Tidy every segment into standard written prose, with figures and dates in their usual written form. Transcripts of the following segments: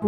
Hi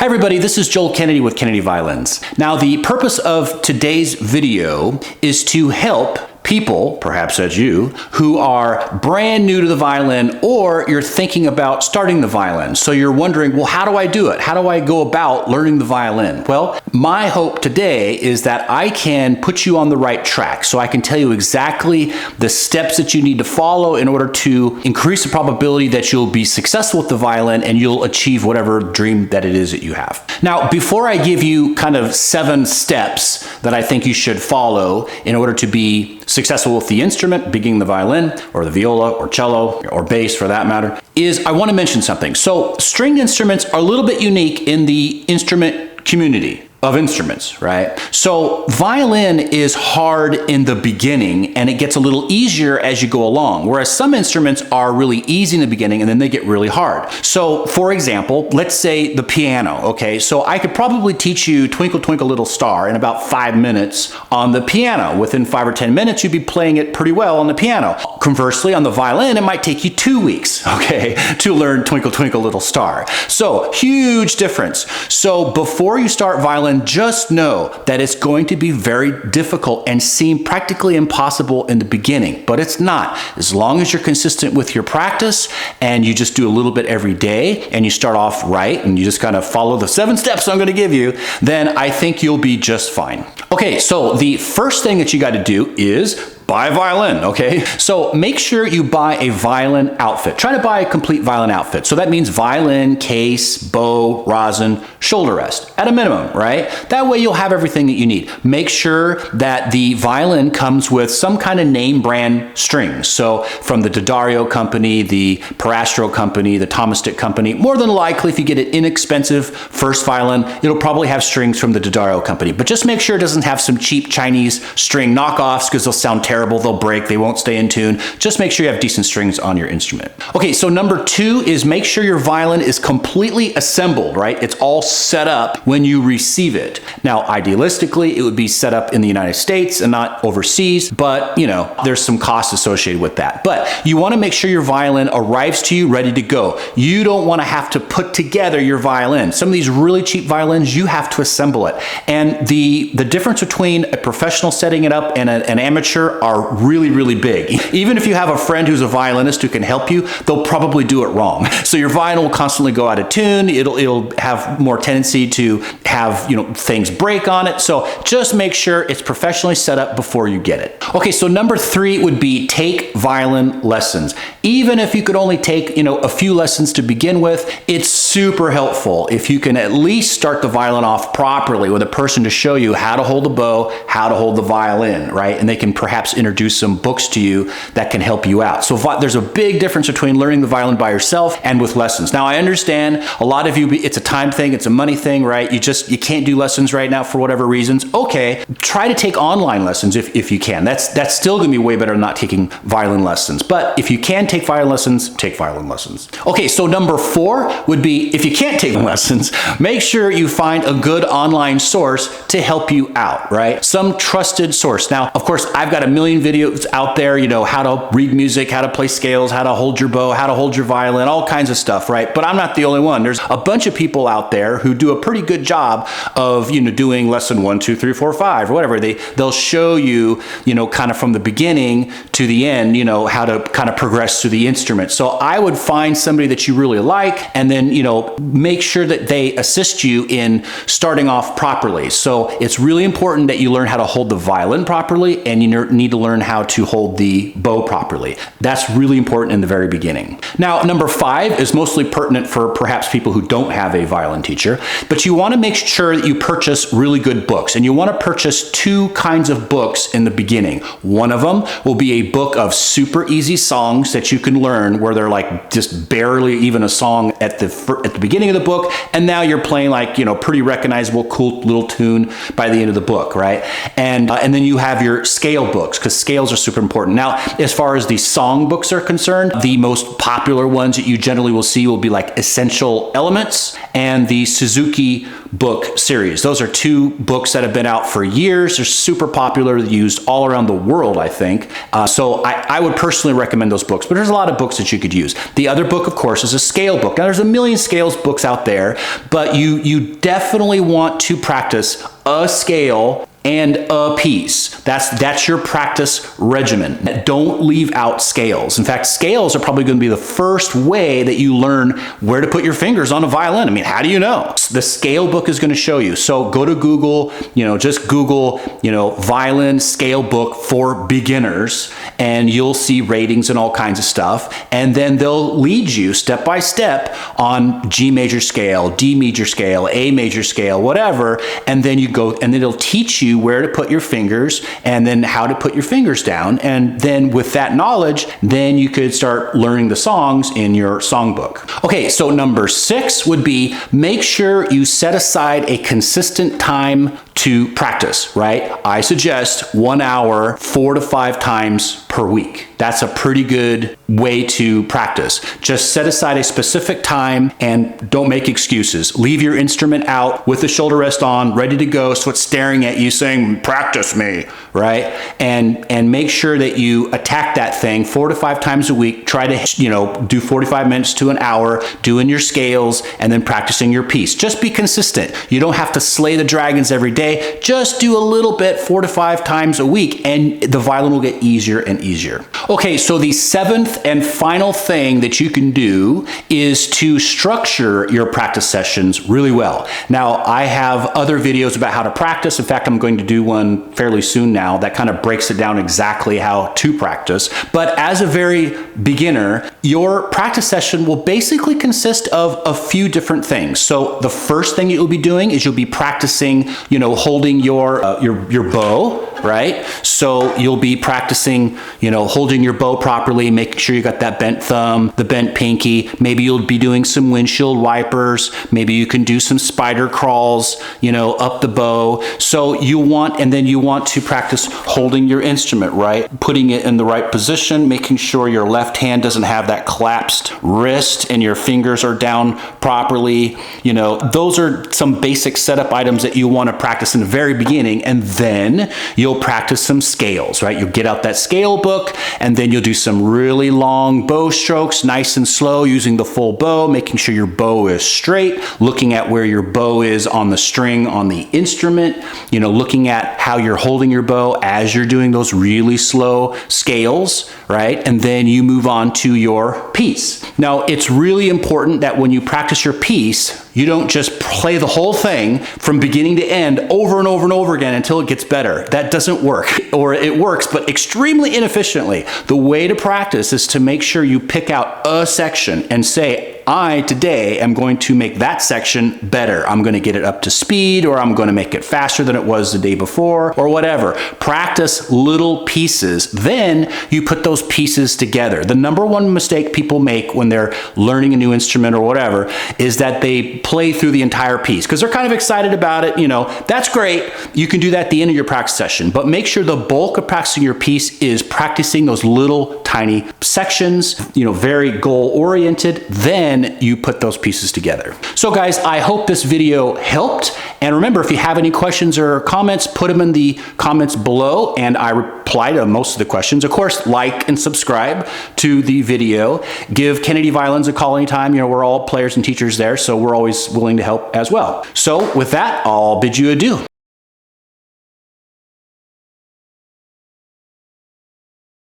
everybody, this is Joel Kennedy with Kennedy Violins. Now the purpose of today's video is to help people, perhaps that's you, who are brand new to the violin or you're thinking about starting the violin. So you're wondering, well, how do I do it? How do I go about learning the violin? Well, my hope today is that I can put you on the right track. So I can tell you exactly the steps that you need to follow in order to increase the probability that you'll be successful with the violin and you'll achieve whatever dream that it is that you have. Now, before I give you kind of 7 steps that I think you should follow in order to be successful with the instrument, beginning the violin or the viola or cello or bass for that matter, is I want to mention something. So stringed instruments are a little bit unique in the instrument community of instruments, right? So violin is hard in the beginning and it gets a little easier as you go along, whereas some instruments are really easy in the beginning and then they get really hard. So for example, let's say the piano, okay? So I could probably teach you Twinkle Twinkle Little Star in about 5 minutes on the piano. Within 5 or 10 minutes, you'd be playing it pretty well on the piano. Conversely, on the violin, it might take you 2 weeks, okay, to learn Twinkle Twinkle Little Star. So huge difference. So before you start violin, just know that it's going to be very difficult and seem practically impossible in the beginning, but it's not. As long as you're consistent with your practice and you just do a little bit every day and you start off right and you just kind of follow the 7 steps I'm going to give you, then I think you'll be just fine. Okay, so the first thing that you got to do is buy a violin, okay? So make sure you buy a violin outfit. Try to buy a complete violin outfit. So that means violin, case, bow, rosin, shoulder rest, at a minimum, right? That way you'll have everything that you need. Make sure that the violin comes with some kind of name brand strings. So from the D'Addario company, the Parastro company, the Thomas Stick company, more than likely if you get an inexpensive first violin, it'll probably have strings from the D'Addario company. But just make sure it doesn't have some cheap Chinese string knockoffs because they'll sound terrible. They'll break, they won't stay in tune. Just make sure you have decent strings on your instrument. Okay, so number 2 is make sure your violin is completely assembled, right? It's all set up when you receive it. Now, idealistically, it would be set up in the United States and not overseas, but you know, there's some costs associated with that. But you want to make sure your violin arrives to you ready to go. You don't want to have to put together your violin. Some of these really cheap violins, you have to assemble it. And the difference between a professional setting it up and an amateur are really, really big. Even if you have a friend who's a violinist who can help you, they'll probably do it wrong. So your violin will constantly go out of tune. It'll have more tendency to have, you know, things break on it. So just make sure it's professionally set up before you get it. Okay, so number 3 would be take violin lessons. Even if you could only take, you know, a few lessons to begin with, it's super helpful if you can at least start the violin off properly with a person to show you how to hold the bow, how to hold the violin, right? And they can perhaps introduce some books to you that can help you out. So there's a big difference between learning the violin by yourself and with lessons. Now I understand a lot of you, it's a time thing, it's a money thing, right? You can't do lessons right now for whatever reasons. Okay, try to take online lessons if you can. That's still gonna be way better than not taking violin lessons. But if you can take violin lessons, take violin lessons. Okay, so number 4 would be, if you can't take lessons, make sure you find a good online source to help you out, right? Some trusted source. Now, of course, I've got a million videos out there, you know, how to read music, how to play scales, how to hold your bow, how to hold your violin, all kinds of stuff, right? But I'm not the only one. There's a bunch of people out there who do a pretty good job of, you know, doing lesson 1, 2, 3, 4, 5, or whatever. They'll show you, you know, kind of from the beginning to the end, you know, how to kind of progress through the instrument. So I would find somebody that you really like and then, you know, make sure that they assist you in starting off properly. So it's really important that you learn how to hold the violin properly and you need to learn how to hold the bow properly. That's really important in the very beginning. Now, number 5 is mostly pertinent for perhaps people who don't have a violin teacher, but you want to make sure that you purchase really good books, and you want to purchase 2 kinds of books in the beginning. One of them will be a book of super easy songs that you can learn where they're like just barely even a song at the beginning of the book, and now you're playing like, you know, pretty recognizable, cool little tune by the end of the book, right? And then you have your scale books, because scales are super important. Now, as far as the song books are concerned, the most popular ones that you generally will see will be like Essential Elements and the Suzuki book series. Those are two books that have been out for years. They're super popular, used all around the world, I think. So I would personally recommend those books, but there's a lot of books that you could use. The other book, of course, is a scale book. Now, there's a million scales books out there, but you definitely want to practice a scale and a piece. That's your practice regimen. Don't leave out scales. In fact, scales are probably going to be the first way that you learn where to put your fingers on a violin. I mean, how do you know? The scale book is going to show you. So go to Google, just Google, violin scale book for beginners, and you'll see ratings and all kinds of stuff. And then they'll lead you step by step on G major scale, D major scale, A major scale, whatever. And then you go, and then it'll teach you where to put your fingers and then how to put your fingers down. And then with that knowledge, then you could start learning the songs in your songbook. Okay, so number 6 would be make sure you set aside a consistent time to practice, right? I suggest 1 hour, 4 to 5 times per week. That's a pretty good way to practice. Just set aside a specific time and don't make excuses. Leave your instrument out with the shoulder rest on, ready to go, so it's staring at you saying, practice me, right? And make sure that you attack that thing 4 to 5 times a week. Try to, do 45 minutes to an hour, doing your scales and then practicing your piece. Just be consistent. You don't have to slay the dragons every day. Just do a little bit 4 to 5 times a week and the violin will get easier and easier. Okay, so the 7th and final thing that you can do is to structure your practice sessions really well. Now, I have other videos about how to practice. In fact, I'm going to do one fairly soon now that kind of breaks it down exactly how to practice. But as a very beginner, your practice session will basically consist of a few different things. So the first thing you'll be doing is you'll be practicing, holding your bow, right? So you'll be practicing, holding your bow properly, making sure you got that bent thumb, the bent pinky. Maybe you'll be doing some windshield wipers. Maybe you can do some spider crawls, up the bow. So you want to practice holding your instrument, right? Putting it in the right position, making sure your left hand doesn't have that collapsed wrist and your fingers are down properly. Those are some basic setup items that you want to practice in the very beginning, and then you'll practice some scales, right? You'll get out that scale book, and then you'll do some really long bow strokes, nice and slow, using the full bow, making sure your bow is straight, looking at where your bow is on the string on the instrument, looking at how you're holding your bow as you're doing those really slow scales, right? And then you move on to your piece. Now, it's really important that when you practice your piece, you don't just play the whole thing from beginning to end over and over and over again until it gets better. That doesn't work, or it works, but extremely inefficiently. The way to practice is to make sure you pick out a section and say, I today am going to make that section better. I'm going to get it up to speed, or I'm going to make it faster than it was the day before, or whatever. Practice little pieces. Then you put those pieces together. The number one mistake people make when they're learning a new instrument or whatever is that they play through the entire piece because they're kind of excited about it. That's great. You can do that at the end of your practice session, but make sure the bulk of practicing your piece is practicing those little tiny sections, very goal oriented. Then you put those pieces together. So guys, I hope this video helped. And remember, if you have any questions or comments, put them in the comments below and I reply to most of the questions. Of course, like and subscribe to the video. Give Kennedy Violins a call anytime. We're all players and teachers there, so we're always willing to help as well. So with that, I'll bid you adieu.